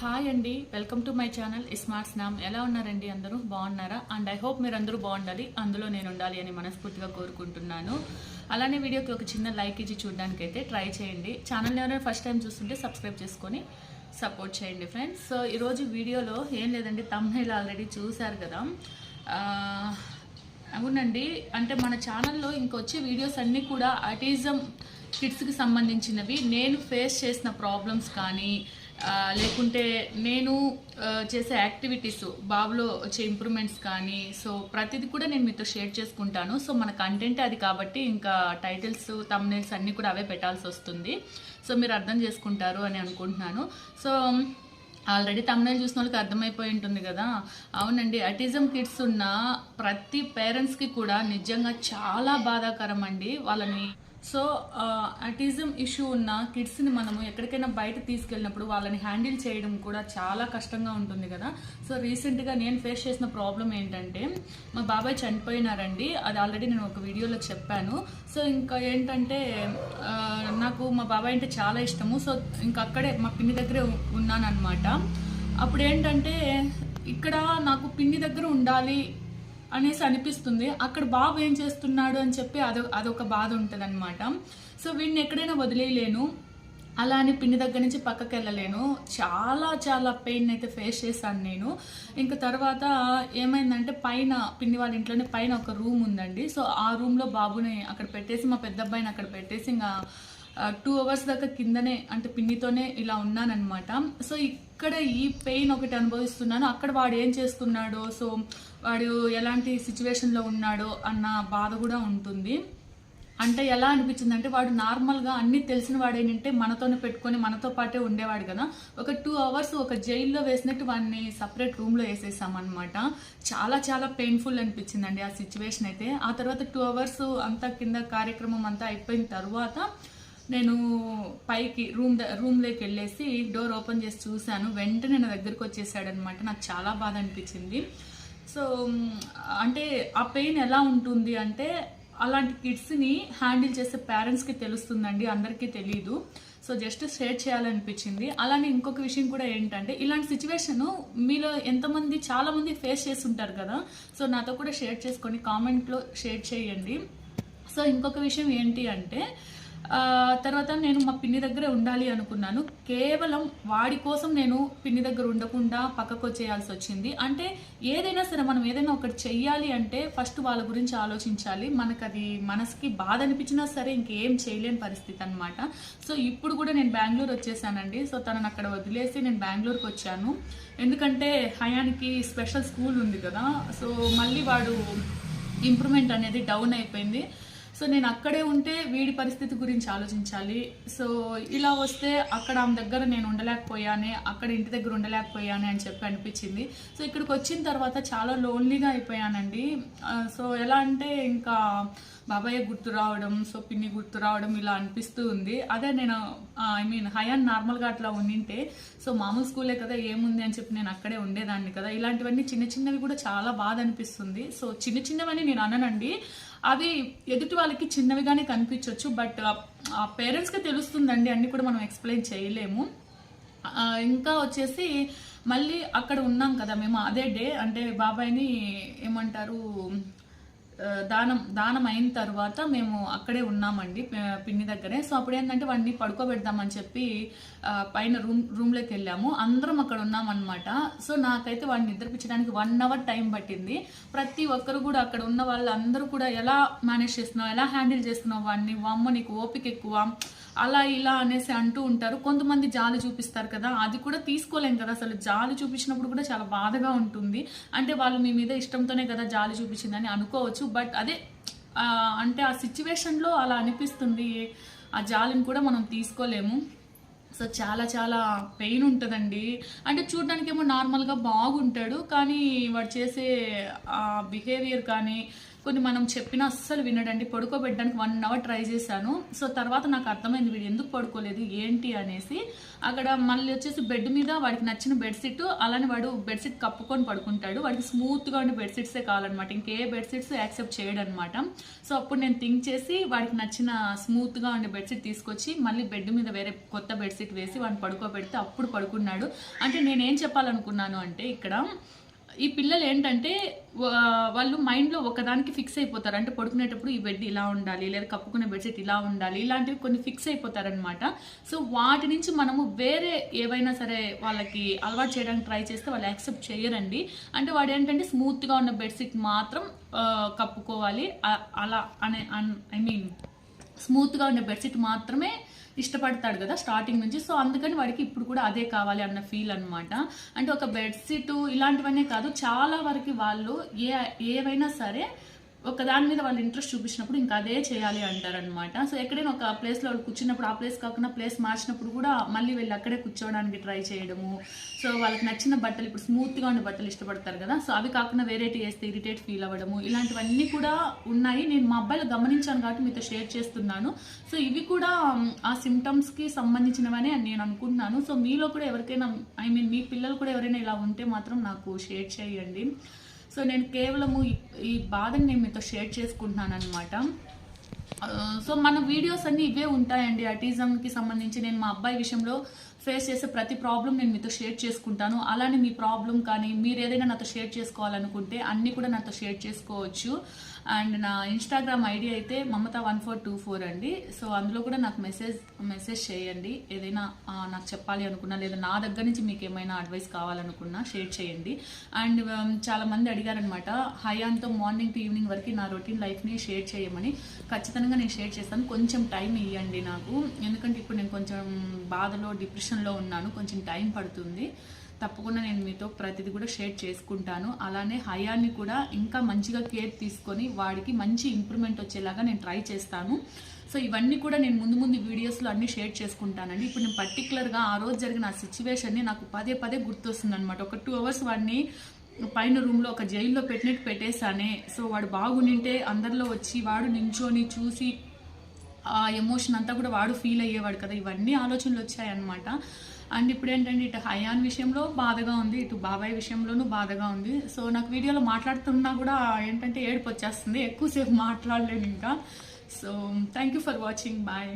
Hi అండి, welcome to my channel smart స్నామ్. ఎలా ఉన్నారండి? అందరూ బాగున్నారా? అండ్ ఐ హోప్ మీరు అందరూ బాగుండాలి, అందులో నేను ఉండాలి అని మనస్ఫూర్తిగా కోరుకుంటున్నాను. అలానే వీడియోకి ఒక చిన్న లైక్ ఇచ్చి చూడడానికి అయితే ట్రై చేయండి. ఛానల్ ఎవరైనా ఫస్ట్ టైం చూస్తుంటే సబ్స్క్రైబ్ చేసుకొని సపోర్ట్ చేయండి ఫ్రెండ్స్. సో ఈరోజు వీడియోలో ఏం లేదండి, థంబ్నెయిల్ ఆల్రెడీ చూశారు కదా. అవునండి, అంటే మన ఛానల్లో ఇంకొచ్చే వీడియోస్ అన్నీ కూడా ఆటిజం కిడ్స్కి సంబంధించినవి. నేను ఫేస్ చేసిన ప్రాబ్లమ్స్ కానీ లేకుంటే నేను చేసే యాక్టివిటీస్, బాబులో వచ్చే ఇంప్రూవ్మెంట్స్ కానీ, సో ప్రతిదీ కూడా నేను మీతో షేర్ చేసుకుంటాను. సో మన కంటెంట్ అది కాబట్టి ఇంకా టైటిల్స్, థంబ్నెయిల్స్ అన్నీ కూడా అవే పెట్టాల్సి వస్తుంది. సో మీరు అర్థం చేసుకుంటారు అని అనుకుంటున్నాను. సో ఆల్రెడీ థంబ్నెయిల్ చూసిన వాళ్ళకి అర్థమైపోయి ఉంటుంది కదా. అవునండి, ఆటిజం కిడ్స్ ఉన్న ప్రతి పేరెంట్స్కి కూడా నిజంగా చాలా బాధాకరం అండి వాళ్ళని. సో ఆటిజం ఇష్యూ ఉన్న కిడ్స్ని మనము ఎక్కడికైనా బయట తీసుకెళ్ళినప్పుడు వాళ్ళని హ్యాండిల్ చేయడం కూడా చాలా కష్టంగా ఉంటుంది కదా. సో రీసెంట్గా నేను ఫేస్ చేసిన ప్రాబ్లం ఏంటంటే, మా బాబాయ్ చనిపోయినారండి. అది ఆల్రెడీ నేను ఒక వీడియోలో చెప్పాను. సో ఇంకా ఏంటంటే నాకు మా బాబాయ్ అంటే చాలా ఇష్టము. సో ఇంకా అక్కడే మా పిన్ని దగ్గరే ఉన్నానన్నమాట. అప్పుడు ఏంటంటే ఇక్కడ నాకు పిన్ని దగ్గర ఉండాలి అనేసి అనిపిస్తుంది. అక్కడ బాబు ఏం చేస్తున్నాడు అని చెప్పి అదొక బాధ ఉంటుంది అనమాట. సో వీడిని ఎక్కడైనా వదిలేయలేను, అలా అని పిన్ని దగ్గర నుంచి పక్కకి వెళ్ళలేను. చాలా చాలా పెయిన్ అయితే ఫేస్ చేశాను నేను. ఇంకా తర్వాత ఏమైందంటే, పైన పిన్ని వాళ్ళ ఇంట్లోనే పైన ఒక రూమ్ ఉందండి. సో ఆ రూమ్లో బాబుని అక్కడ పెట్టేసి, మా పెద్ద అబ్బాయిని అక్కడ పెట్టేసి ఇంకా 2 hours దాకా కిందనే, అంటే పిన్నితోనే ఇలా ఉన్నానన్నమాట. సో ఇక్కడ ఈ పెయిన్ ఒకటి అనుభవిస్తున్నాను. అక్కడ వాడు ఏం చేస్తున్నాడో, సో వాడు ఎలాంటి సిచ్యువేషన్లో ఉన్నాడో అన్న బాధ కూడా ఉంటుంది. అంటే ఎలా అనిపించింది అంటే, వాడు నార్మల్గా అన్నీ తెలిసిన వాడేంటంటే మనతోనే పెట్టుకొని మనతో పాటే ఉండేవాడు కదా. ఒక 2 hours ఒక జైల్లో వేసినట్టు వాడిని సపరేట్ రూమ్లో వేసేసామన్నమాట. చాలా చాలా పెయిన్ఫుల్ అనిపించిందండి ఆ సిచ్యువేషన్ అయితే. ఆ తర్వాత 2 hours అంతా కింద కార్యక్రమం అంతా అయిపోయిన తర్వాత నేను పైకి రూమ్లోకి వెళ్ళేసి డోర్ ఓపెన్ చేసి చూశాను. వెంటనే నా దగ్గరికి వచ్చేసాడనమాట. నాకు చాలా బాధ అనిపించింది. సో అంటే ఆ పెయిన్ ఎలా ఉంటుంది అంటే, అలాంటి కిడ్స్ని హ్యాండిల్ చేసే పేరెంట్స్కి తెలుస్తుందండి, అందరికీ తెలీదు. సో జస్ట్ షేర్ చేయాలనిపించింది. అలానే ఇంకొక విషయం కూడా ఏంటంటే, ఇలాంటి సిచ్యువేషన్ మీలో ఎంతమంది, చాలామంది ఫేస్ చేస్తుంటారు కదా. సో నాతో కూడా షేర్ చేసుకొని కామెంట్లో షేర్ చేయండి. సో ఇంకొక విషయం ఏంటి అంటే, తర్వాత నేను మా పిన్ని దగ్గరే ఉండాలి అనుకున్నాను. కేవలం వాడి కోసం నేను పిన్ని దగ్గర ఉండకుండా పక్కకు వచ్చేయాల్సి వచ్చింది. అంటే ఏదైనా సరే మనం ఏదైనా ఒకటి చెయ్యాలి అంటే ఫస్ట్ వాళ్ళ గురించి ఆలోచించాలి. మనకు అది మనసుకి బాధ అనిపించినా సరే ఇంకేం చేయలేని పరిస్థితి అనమాట. సో ఇప్పుడు కూడా నేను బెంగళూరు వచ్చేసానండి. సో తనని అక్కడ వదిలేసి నేను బెంగళూరుకి వచ్చాను. ఎందుకంటే హయానికి స్పెషల్ స్కూల్ ఉంది కదా. సో మళ్ళీ వాడు ఇంప్రూవ్మెంట్ అనేది డౌన్ అయిపోయింది. సో నేను అక్కడే ఉంటే వీడి పరిస్థితి గురించి ఆలోచించాలి. సో ఇలా వస్తే అక్కడ ఆమె దగ్గర నేను ఉండలేకపోయానే, అక్కడ ఇంటి దగ్గర ఉండలేకపోయానే అని చెప్పి అనిపించింది. సో ఇక్కడికి వచ్చిన తర్వాత చాలా లోన్లీగా అయిపోయానండి. సో ఎలా అంటే ఇంకా బాబాయ్ గుర్తు రావడం, సో పిన్ని గుర్తు రావడం ఇలా అనిపిస్తూ ఉంది. అదే నేను హయాన్ నార్మల్గా అట్లా ఉండింటే, సో మామూలు స్కూలే కదా ఏముంది అని చెప్పి నేను అక్కడే ఉండేదాన్ని కదా. ఇలాంటివన్నీ చిన్న చిన్నవి కూడా చాలా బాధ అనిపిస్తుంది. సో చిన్న చిన్నవని నేను అననండి, అవి ఎదుటి వాళ్ళకి చిన్నవిగానే కనిపించవచ్చు, బట్ ఆ పేరెంట్స్కి తెలుస్తుందండి, అన్ని కూడా మనం ఎక్స్ప్లెయిన్ చేయలేము. ఇంకా వచ్చేసి మళ్ళీ అక్కడ ఉన్నాం కదా మేము అదే డే, అంటే బాబాయ్ని ఏమంటారు దానం అయిన తర్వాత మేము అక్కడే ఉన్నామండి పిన్ని దగ్గరే. సో అప్పుడు ఏంటంటే వాడిని పడుకోబెడదామని చెప్పి పైన రూమ్లోకి వెళ్ళాము. అందరం అక్కడ ఉన్నామన్నమాట. సో నాకైతే వాడిని నిద్రపించడానికి 1 hour టైం పట్టింది. ప్రతి ఒక్కరు కూడా అక్కడ ఉన్న వాళ్ళందరూ కూడా ఎలా మేనేజ్ చేస్తున్నావు, ఎలా హ్యాండిల్ చేస్తున్నావు వాడిని, వామ్మో నీకు ఓపిక ఎక్కువ, అలా ఇలా అనేసి అంటూ ఉంటారు. కొంతమంది జాలి చూపిస్తారు కదా, అది కూడా తీసుకోలేం కదా. అసలు జాలి చూపించినప్పుడు కూడా చాలా బాధగా ఉంటుంది. అంటే వాళ్ళు మీ మీద ఇష్టంతోనే కదా జాలి చూపించిందని అనుకోవచ్చు, బట్ అదే అంటే ఆ సిచ్యువేషన్లో అలా అనిపిస్తుంది. ఆ జాలిని కూడా మనం తీసుకోలేము. సో చాలా చాలా పెయిన్ ఉంటుందండి. అంటే చూడడానికి ఏమో నార్మల్గా బాగుంటాడు, కానీ వాడు చేసే బిహేవియర్ కానీ కొన్ని మనం చెప్పినా అస్సలు వినడండి. పడుకోబెట్టడానికి 1 అవర్ ట్రై చేశాను. సో తర్వాత నాకు అర్థమైంది వీడు ఎందుకు పడుకోలేదు ఏంటి అనేసి. అక్కడ మళ్ళీ వచ్చేసి బెడ్ మీద వాడికి నచ్చిన బెడ్షీట్, అలానే వాడు బెడ్షీట్ కప్పుకొని పడుకుంటాడు. వాడికి స్మూత్గా ఉండే బెడ్షీట్సే కావాలన్నమాట, ఇంకే బెడ్షీట్స్ యాక్సెప్ట్ చేయడనమాట. సో అప్పుడు నేను థింక్ చేసి వాడికి నచ్చిన స్మూత్గా ఉండే బెడ్షీట్ తీసుకొచ్చి మళ్ళీ బెడ్ మీద వేరే కొత్త బెడ్షీట్ వేసి వాడిని పడుకోబెడితే అప్పుడు పడుకున్నాడు. అంటే నేనేం చెప్పాలనుకున్నాను అంటే ఇక్కడ ఈ పిల్లలు ఏంటంటే వాళ్ళు మైండ్లో ఒకదానికి ఫిక్స్ అయిపోతారు. అంటే పడుకునేటప్పుడు ఈ బెడ్ ఇలా ఉండాలి, లేదా కప్పుకునే బెడ్షీట్ ఇలా ఉండాలి, ఇలాంటివి కొన్ని ఫిక్స్ అయిపోతారనమాట. సో వాటి నుంచి మనము వేరే ఏవైనా సరే వాళ్ళకి అలవాటు చేయడానికి ట్రై చేస్తే వాళ్ళు యాక్సెప్ట్ చేయరండి. అంటే వాడు ఏంటంటే స్మూత్గా ఉన్న బెడ్షీట్ మాత్రం కప్పుకోవాలి అలా అనే ఐ మీన్ స్మూత్గా ఉండే బెడ్షీట్ మాత్రమే ఇష్టపడతాడు కదా స్టార్టింగ్ నుంచి. సో అందుకని వాడికి ఇప్పుడు కూడా అదే కావాలి అన్న ఫీల్ అనమాట. అంటే ఒక బెడ్షీట్ ఇలాంటివన్నీ కాదు, చాలా వరకు వాళ్ళు ఏవైనా సరే ఒక దాని మీద వాళ్ళు ఇంట్రెస్ట్ చూపించినప్పుడు ఇంకా అదే చేయాలి అంటారనమాట. సో ఎక్కడైనా ఒక ప్లేస్లో వాళ్ళు కూర్చున్నప్పుడు ఆ ప్లేస్ కాకుండా ప్లేస్ మార్చినప్పుడు కూడా మళ్ళీ వెళ్ళి అక్కడే కూర్చోవడానికి ట్రై చేయడము. సో వాళ్ళకి నచ్చిన బట్టలు, ఇప్పుడు స్మూత్గా ఉండే బట్టలు ఇష్టపడతారు కదా, సో అవి కాకుండా వెరైటీ వేస్తే ఇరిటేట్ ఫీల్ అవ్వడము, ఇలాంటివన్నీ కూడా ఉన్నాయి. నేను మా అబ్బాయిలు గమనించాను కాబట్టి మీతో షేర్ చేస్తున్నాను. సో ఇవి కూడా ఆ సిమ్టమ్స్కి సంబంధించినవని నేను అనుకుంటున్నాను. సో మీలో కూడా ఎవరికైనా ఐ మీన్ మీ పిల్లలు కూడా ఎవరైనా ఇలా ఉంటే మాత్రం నాకు షేర్ చేయండి. సో నేను కేవలము ఈ బాధని నేను మీతో షేర్ చేసుకుంటున్నాను అనమాట. సో మన వీడియోస్ అన్నీ ఇవే ఉంటాయండి. ఆటిజంకి సంబంధించి నేను మా అబ్బాయి విషయంలో ఫేస్ చేసే ప్రతి ప్రాబ్లం నేను మీతో షేర్ చేసుకుంటాను. అలానే మీ ప్రాబ్లం కానీ మీరు ఏదైనా నాతో షేర్ చేసుకోవాలనుకుంటే అన్నీ కూడా నాతో షేర్ చేసుకోవచ్చు. అండ్ నా ఇన్స్టాగ్రామ్ ఐడి అయితే mamata1424 అండి. సో అందులో కూడా నాకు మెసేజ్ చేయండి. ఏదైనా నాకు చెప్పాలి అనుకున్నా, లేదా నా దగ్గర నుంచి మీకు ఏమైనా అడ్వైస్ కావాలనుకున్నా షేర్ చేయండి. అండ్ చాలామంది అడిగారనమాట హయాన్తో మార్నింగ్ టు ఈవినింగ్ వరకు నా రొటీన్ లైఫ్ని షేర్ చేయమని. ఖచ్చితంగా నేను షేర్ చేస్తాను. కొంచెం టైం ఇవ్వండి నాకు, ఎందుకంటే ఇప్పుడు నేను కొంచెం బాధలో డిప్రెషన్లో ఉన్నాను, కొంచెం టైం పడుతుంది. తప్పకుండా నేను మీతో ప్రతిదీ కూడా షేర్ చేసుకుంటాను. అలానే హయాన్ని కూడా ఇంకా మంచిగా కేర్ తీసుకొని వాడికి మంచి ఇంప్రూవ్మెంట్ వచ్చేలాగా నేను ట్రై చేస్తాను. సో ఇవన్నీ కూడా నేను ముందు వీడియోస్లో అన్నీ షేర్ చేసుకుంటానండి. ఇప్పుడు నేను పర్టికులర్గా ఆ రోజు జరిగిన ఆ సిచ్యువేషన్ని నాకు పదే గుర్తొస్తుంది అనమాట. ఒక 2 అవర్స్ వాడిని పైన రూమ్లో ఒక జైల్లో పెట్టినట్టు పెట్టేశానే. సో వాడు బాగుండింటే అందరిలో వచ్చి వాడు నించొని చూసి ఆ ఎమోషన్ అంతా కూడా వాడు ఫీల్ అయ్యేవాడు కదా. ఇవన్నీ ఆలోచనలు వచ్చాయన్నమాట. అండ్ ఇప్పుడు ఏంటంటే ఇటు హయాన్ విషయంలో బాధగా ఉంది, ఇటు బాబాయ్ విషయంలోనూ బాధగా ఉంది. సో నాకు వీడియోలో మాట్లాడుతున్నా కూడా ఏంటంటే ఏడుపు వచ్చేస్తుంది, ఎక్కువసేపు మాట్లాడలేను ఇంకా. So thank you for watching, bye.